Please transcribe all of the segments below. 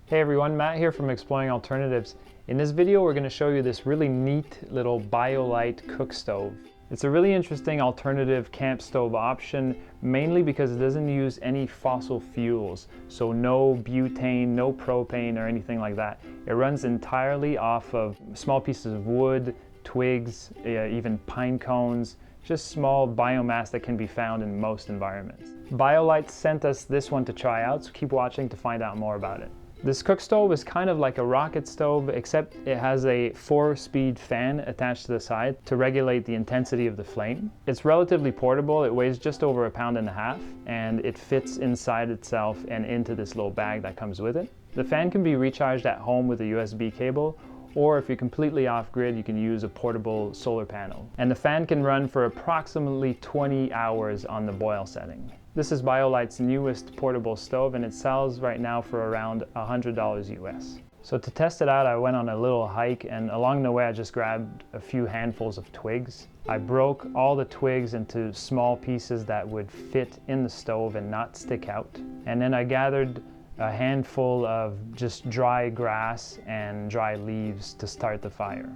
Hey everyone, Matt here from Exploring Alternatives. In this video we're going to show you this really neat little BioLite CookStove. It's a really interesting alternative camp stove option, mainly because it doesn't use any fossil fuels. So no butane, no propane or anything like that. It runs entirely off of small pieces of wood, twigs, even pine cones, just small biomass that can be found in most environments. BioLite sent us this one to try out, so keep watching to find out more about it. This CookStove is kind of like a rocket stove, except it has a 4-speed fan attached to the side to regulate the intensity of the flame. It's relatively portable. It weighs just over 1.5 pounds, and it fits inside itself and into this little bag that comes with it. The fan can be recharged at home with a USB cable, or if you're completely off-grid, you can use a portable solar panel. And the fan can run for approximately 20 hours on the boil setting. This is BioLite's newest portable stove, and it sells right now for around $100 US. So to test it out, I went on a little hike, and along the way I just grabbed a few handfuls of twigs. I broke all the twigs into small pieces that would fit in the stove and not stick out. And then I gathered a handful of just dry grass and dry leaves to start the fire.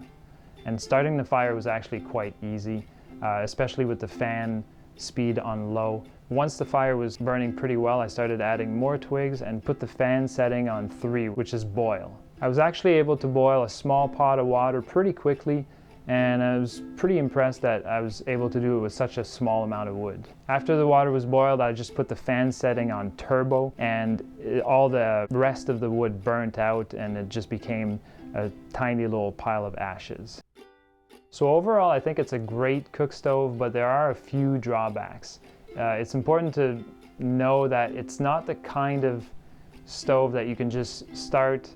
And starting the fire was actually quite easy, especially with the fan speed on low. Once the fire was burning pretty well, I started adding more twigs and put the fan setting on 3, which is boil. I was actually able to boil a small pot of water pretty quickly, and I was pretty impressed that I was able to do it with such a small amount of wood. After the water was boiled, I just put the fan setting on turbo, and all the rest of the wood burnt out, and it just became a tiny little pile of ashes. So overall, I think it's a great cook stove, but there are a few drawbacks. It's important to know that it's not the kind of stove that you can just start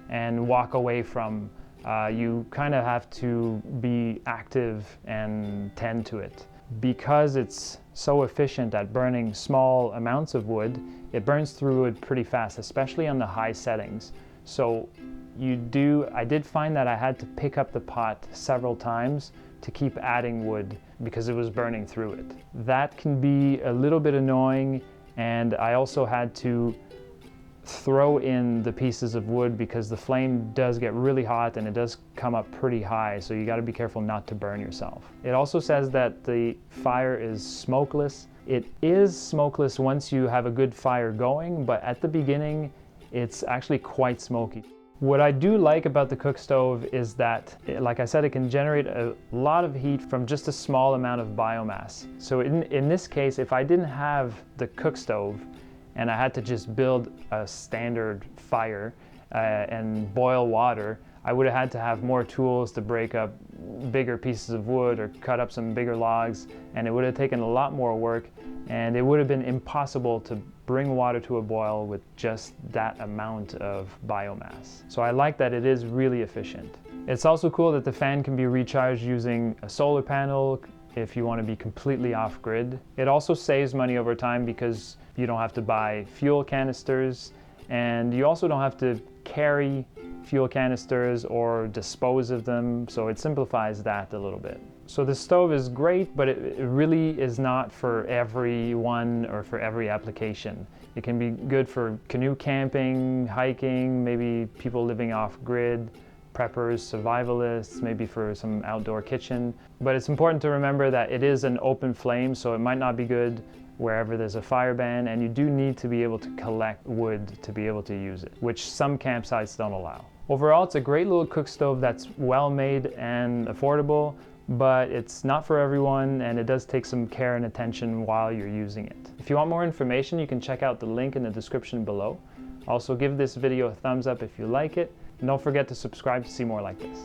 and walk away from. You kind of have to be active and tend to it. Because it's so efficient at burning small amounts of wood, it burns through wood pretty fast, especially on the high settings. So I did find that I had to pick up the pot several times to keep adding wood because it was burning through it. That can be a little bit annoying, and I also had to throw in the pieces of wood because the flame does get really hot and it does come up pretty high, so you got to be careful not to burn yourself. It also says that the fire is smokeless. It is smokeless once you have a good fire going, but at the beginning it's actually quite smoky. What I do like about the CookStove is that, like I said, it can generate a lot of heat from just a small amount of biomass. So in this case, if I didn't have the CookStove and I had to just build a standard fire and boil water, I would have had to have more tools to break up bigger pieces of wood or cut up some bigger logs, and it would have taken a lot more work, and it would have been impossible to bring water to a boil with just that amount of biomass. So I like that it is really efficient. It's also cool that the fan can be recharged using a solar panel if you want to be completely off-grid. It also saves money over time because you don't have to buy fuel canisters, and you also don't have to carry fuel canisters or dispose of them, so it simplifies that a little bit. So the stove is great, but it really is not for everyone or for every application. It can be good for canoe camping, hiking, maybe people living off-grid, preppers, survivalists, maybe for some outdoor kitchen. But it's important to remember that it is an open flame, so it might not be good wherever there's a fire ban, and you do need to be able to collect wood to be able to use it, which some campsites don't allow. Overall, it's a great little cook stove that's well made and affordable, but it's not for everyone, and it does take some care and attention while you're using it. If you want more information, you can check out the link in the description below. Also, give this video a thumbs up if you like it, and don't forget to subscribe to see more like this.